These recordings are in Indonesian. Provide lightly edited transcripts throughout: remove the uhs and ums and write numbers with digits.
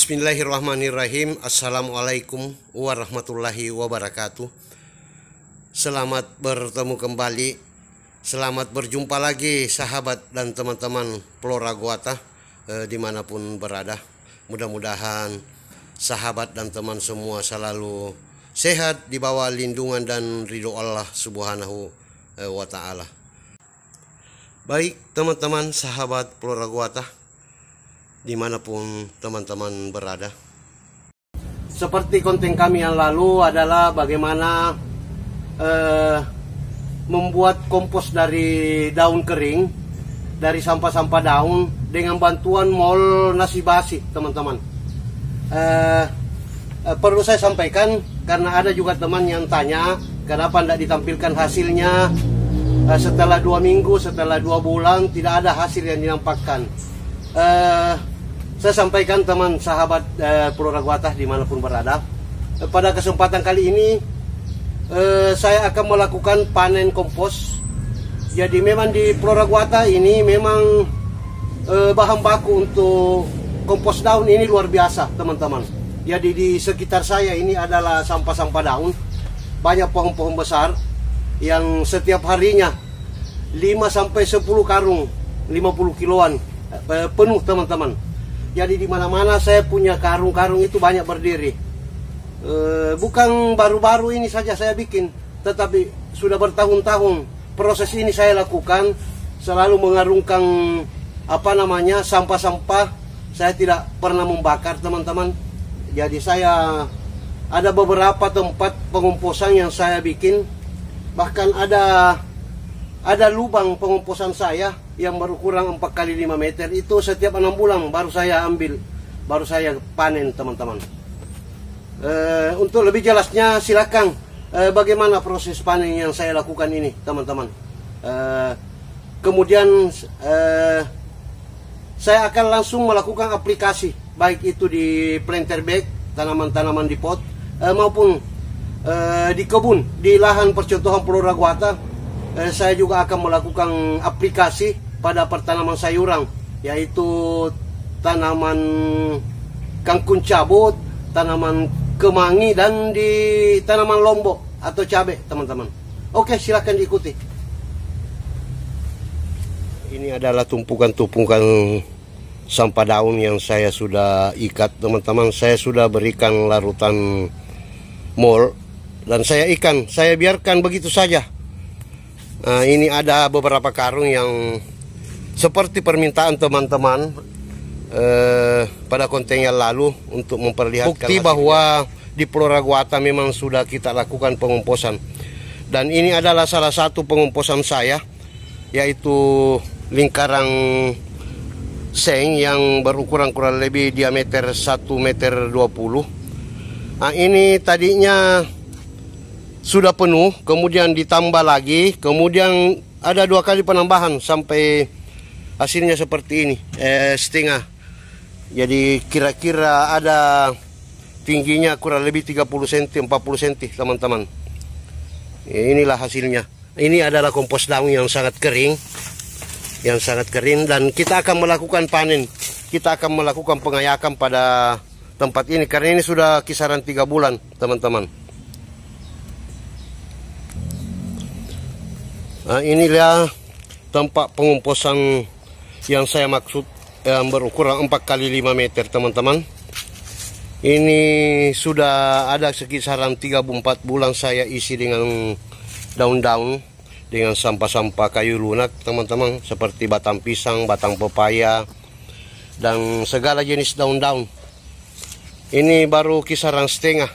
Bismillahirrahmanirrahim. Assalamualaikum warahmatullahi wabarakatuh. Selamat bertemu kembali. Selamat berjumpa lagi sahabat dan teman-teman Flora Goata dimanapun berada. Mudah-mudahan sahabat dan teman semua selalu sehat di bawah lindungan dan ridho Allah Subhanahu wa Ta'ala. Baik teman-teman sahabat Flora Goata dimanapun teman-teman berada. Seperti konten kami yang lalu adalah bagaimana membuat kompos dari daun kering, dari sampah-sampah daun dengan bantuan mol nasi basi, teman-teman. Perlu saya sampaikan karena ada juga teman yang tanya kenapa tidak ditampilkan hasilnya setelah 2 minggu, setelah 2 bulan tidak ada hasil yang dinampakkan. Saya sampaikan teman sahabat Flora Goata dimanapun berada, pada kesempatan kali ini saya akan melakukan panen kompos. Jadi memang di Flora Goata ini memang bahan baku untuk kompos daun ini luar biasa teman-teman. Jadi di sekitar saya ini adalah sampah-sampah daun, banyak pohon-pohon besar yang setiap harinya 5-10 karung 50 kiloan penuh teman-teman. Jadi di mana-mana saya punya karung-karung itu banyak berdiri. Bukan baru-baru ini saja saya bikin, tetapi sudah bertahun-tahun proses ini saya lakukan. Selalu mengarungkan sampah-sampah. Saya tidak pernah membakar teman-teman. Jadi saya ada beberapa tempat pengomposan yang saya bikin. Bahkan ada lubang pengomposan saya yang berukuran 4 kali 5 meter itu setiap 6 bulan baru saya ambil, baru saya panen teman-teman. Untuk lebih jelasnya silakan bagaimana proses panen yang saya lakukan ini teman-teman. Kemudian saya akan langsung melakukan aplikasi, baik itu di planter bag, tanaman-tanaman di pot, maupun di kebun, di lahan percontohan Flora Goata. Saya juga akan melakukan aplikasi pada pertanaman sayuran, yaitu tanaman kangkung cabut, tanaman kemangi, dan di tanaman lombok atau cabai teman-teman. Oke, silakan diikuti. Ini adalah tumpukan-tumpukan sampah daun yang saya sudah ikat teman-teman. Saya sudah berikan larutan mol dan saya biarkan begitu saja. Ini ada beberapa karung yang seperti permintaan teman-teman pada konten yang lalu untuk memperlihatkan bukti bahwa di Flora Goata memang sudah kita lakukan pengomposan. Dan ini adalah salah satu pengomposan saya, yaitu lingkaran seng yang berukuran kurang lebih diameter 1,20 meter. Ini tadinya sudah penuh, kemudian ditambah lagi, kemudian ada 2 kali penambahan sampai hasilnya seperti ini, setengah. Jadi kira-kira ada tingginya kurang lebih 30 cm, 40 cm teman-teman. Inilah hasilnya. Ini adalah kompos daun yang sangat kering, dan kita akan melakukan panen. Kita akan melakukan pengayakan pada tempat ini karena ini sudah kisaran 3 bulan teman-teman. Inilah tempat pengomposan yang saya maksud, yang berukuran 4 kali 5 meter teman-teman. Ini sudah ada sekisaran 3-4 bulan saya isi dengan daun-daun, dengan sampah-sampah kayu lunak teman-teman, seperti batang pisang, batang pepaya, dan segala jenis daun-daun. Ini baru kisaran setengah.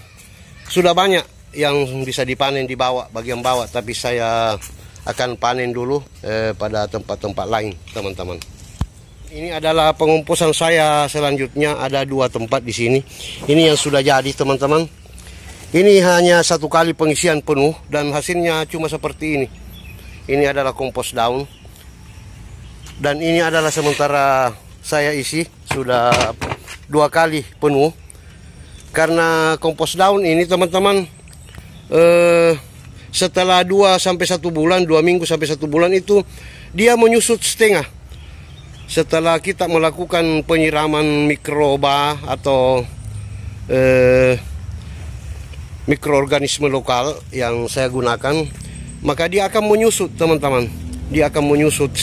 Sudah banyak yang bisa dipanen di bawah, bagian bawah, tapi saya akan panen dulu pada tempat-tempat lain teman-teman. Ini adalah pengomposan saya selanjutnya, ada 2 tempat di sini. Ini yang sudah jadi teman-teman. Ini hanya 1 kali pengisian penuh dan hasilnya cuma seperti ini. Ini adalah kompos daun. Dan ini adalah sementara saya isi sudah 2 kali penuh. Karena kompos daun ini teman-teman setelah 2 sampai 1 bulan, 2 minggu sampai 1 bulan itu dia menyusut setengah. setelah kita melakukan penyiraman mikroba atau mikroorganisme lokal yang saya gunakan, maka dia akan menyusut, teman-teman. Dia akan menyusut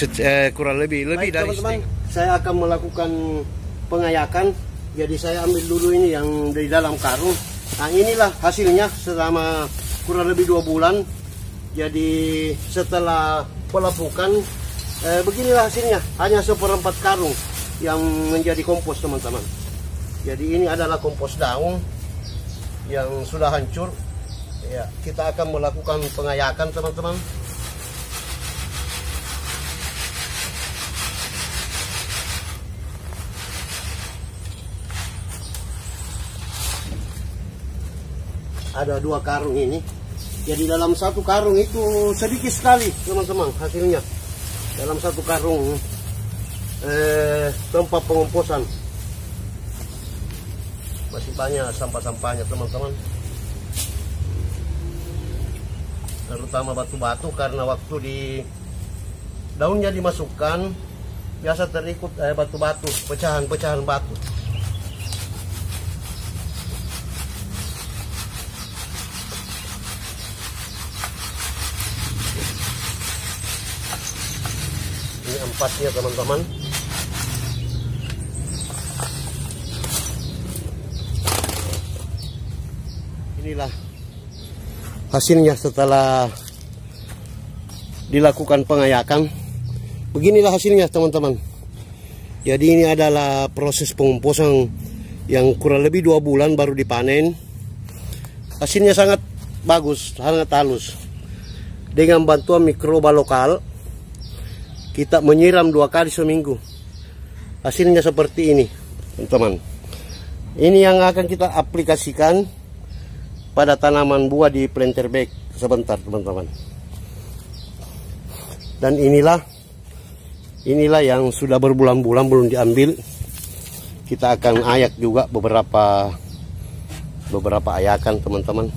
kurang lebih dari teman-teman. Saya akan melakukan pengayakan. Jadi saya ambil dulu ini yang dari dalam karung. Nah, inilah hasilnya selama kurang lebih 2 bulan. Jadi setelah pelapukan, beginilah hasilnya. Hanya 1/4 karung yang menjadi kompos, teman-teman. Jadi ini adalah kompos daun yang sudah hancur. Ya, kita akan melakukan pengayakan, teman-teman. Ada 2 karung ini. Jadi dalam 1 karung itu sedikit sekali, teman-teman, hasilnya. Dalam 1 karung tempat pengomposan masih banyak sampah-sampahnya, teman-teman. Terutama batu-batu, karena waktu di daunnya dimasukkan biasa terikut batu-batu, pecahan-pecahan batu. Ini 4-nya, teman-teman. Inilah hasilnya setelah dilakukan pengayakan. Beginilah hasilnya, teman-teman. Jadi ini adalah proses pengomposan yang kurang lebih 2 bulan baru dipanen. Hasilnya sangat bagus, sangat halus. Dengan bantuan mikroba lokal, kita menyiram 2 kali seminggu. Hasilnya seperti ini, teman-teman. Ini yang akan kita aplikasikan pada tanaman buah di planter bag sebentar, teman-teman. Dan inilah yang sudah berbulan-bulan belum diambil. Kita akan ayak juga beberapa ayakan, teman-teman.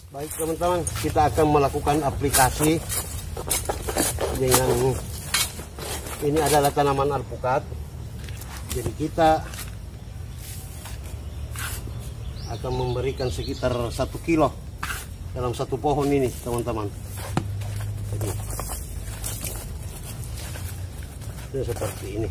Baik, teman-teman, kita akan melakukan aplikasi dengan ini adalah tanaman alpukat. Jadi kita akan memberikan sekitar 1 kilo dalam 1 pohon ini, teman-teman. Jadi itu seperti ini.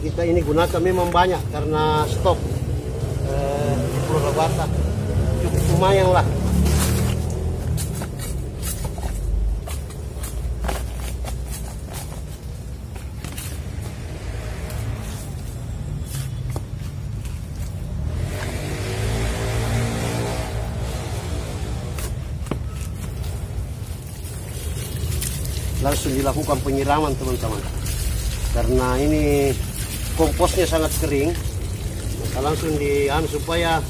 Kita ini gunakan memang banyak karena stok Pulau Bata cukup lumayan lah. langsung dilakukan penyiraman teman-teman, karena ini komposnya sangat kering, maka langsung supaya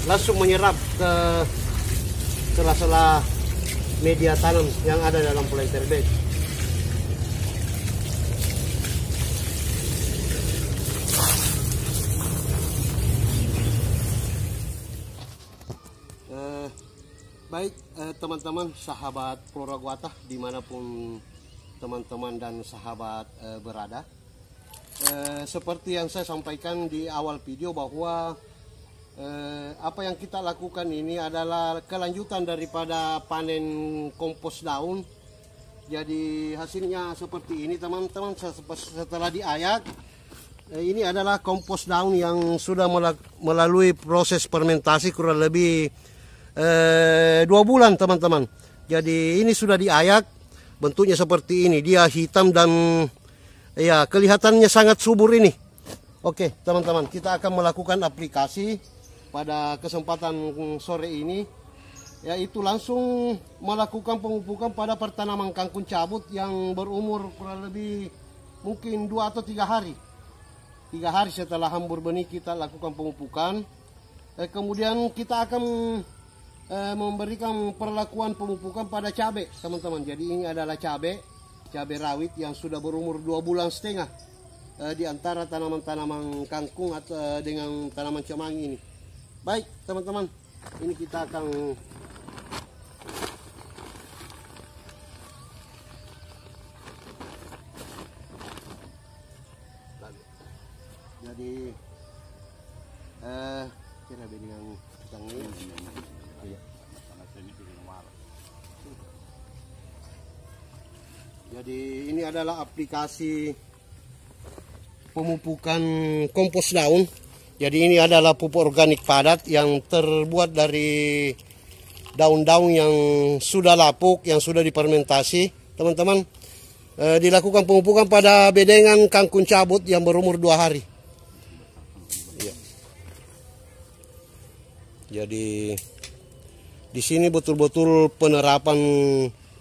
langsung menyerap ke sela-sela media tanam yang ada dalam planter bed. Baik teman-teman sahabat Pluraguata dimanapun teman-teman dan sahabat berada, seperti yang saya sampaikan di awal video bahwa apa yang kita lakukan ini adalah kelanjutan daripada panen kompos daun. Jadi hasilnya seperti ini teman-teman, setelah diayak. Ini adalah kompos daun yang sudah melalui proses fermentasi kurang lebih 2 bulan teman-teman. Jadi ini sudah diayak, bentuknya seperti ini, dia hitam dan ya kelihatannya sangat subur ini. Oke teman-teman, kita akan melakukan aplikasi pada kesempatan sore ini, yaitu langsung melakukan pemupukan pada pertanaman kangkung cabut yang berumur kurang lebih mungkin 2 atau 3 hari. 3 hari setelah hambur benih kita lakukan pemupukan. Kemudian kita akan memberikan perlakuan pemupukan pada cabai teman-teman. Jadi ini adalah cabai rawit yang sudah berumur 2,5 bulan di antara tanaman-tanaman kangkung atau dengan tanaman cemangi ini. Baik teman-teman, ini kita akan jadi kira dengan ini. Jadi ini adalah aplikasi pemupukan kompos daun. Jadi ini adalah pupuk organik padat yang terbuat dari daun-daun yang sudah lapuk, yang sudah difermentasi. Teman-teman, dilakukan pemupukan pada bedengan kangkung cabut yang berumur 2 hari. Ya. Jadi di sini betul-betul penerapan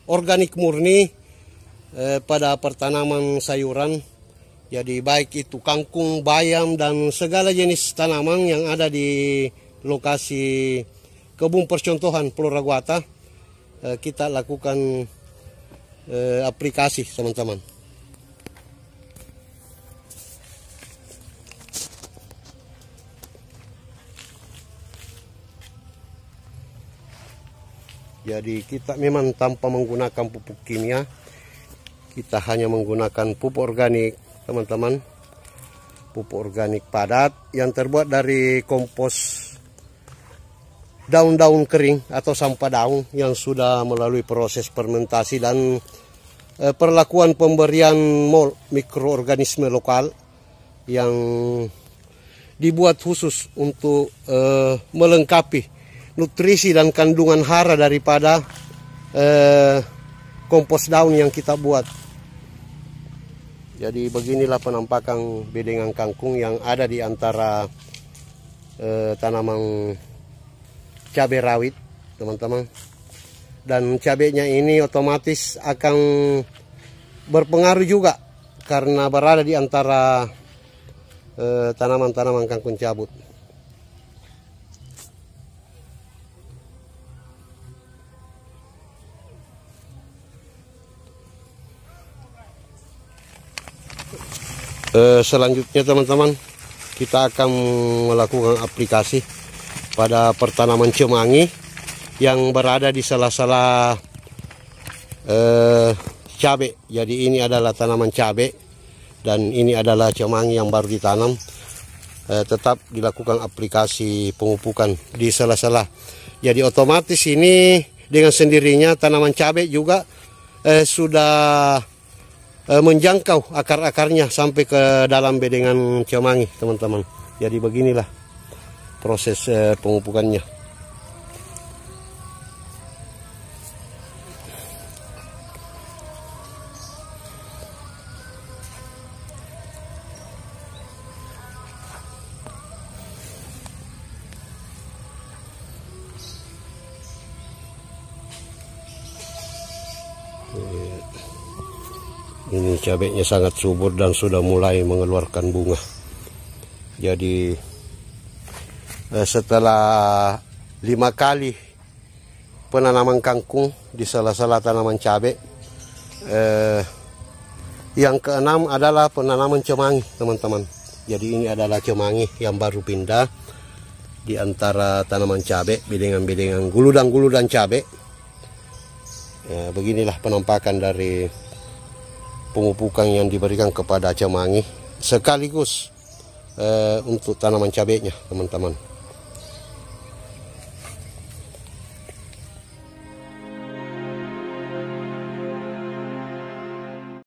organik murni pada pertanaman sayuran. Jadi baik itu kangkung, bayam dan segala jenis tanaman yang ada di lokasi kebun percontohan Pluraguata, kita lakukan aplikasi teman-teman. Jadi kita memang tanpa menggunakan pupuk kimia, kita hanya menggunakan pupuk organik teman-teman, pupuk organik padat yang terbuat dari kompos daun-daun kering atau sampah daun yang sudah melalui proses fermentasi dan perlakuan pemberian mol mikroorganisme lokal yang dibuat khusus untuk melengkapi nutrisi dan kandungan hara daripada kompos daun yang kita buat. Jadi beginilah penampakan bedengan kangkung yang ada di antara tanaman cabai rawit teman-teman. Dan cabainya ini otomatis akan berpengaruh juga karena berada di antara tanaman-tanaman kangkung cabut. Selanjutnya teman-teman, kita akan melakukan aplikasi pada pertanaman cemangi yang berada di sela-sela cabai. Jadi ini adalah tanaman cabai dan ini adalah cemangi yang baru ditanam. Tetap dilakukan aplikasi pemupukan di sela-sela. Jadi otomatis ini dengan sendirinya tanaman cabai juga sudah menjangkau akar-akarnya sampai ke dalam bedengan cemangi teman-teman. Jadi beginilah proses pemupukannya. Ini cabenya sangat subur dan sudah mulai mengeluarkan bunga. Jadi setelah 5 kali penanaman kangkung di salah-salah tanaman cabai, yang keenam adalah penanaman cemangi, teman-teman. Jadi ini adalah cemangi yang baru pindah di antara tanaman cabai, bilingan-bilingan guludan cabai. Ya, beginilah penampakan dari pemupukan yang diberikan kepada cemangi sekaligus untuk tanaman cabainya, teman-teman.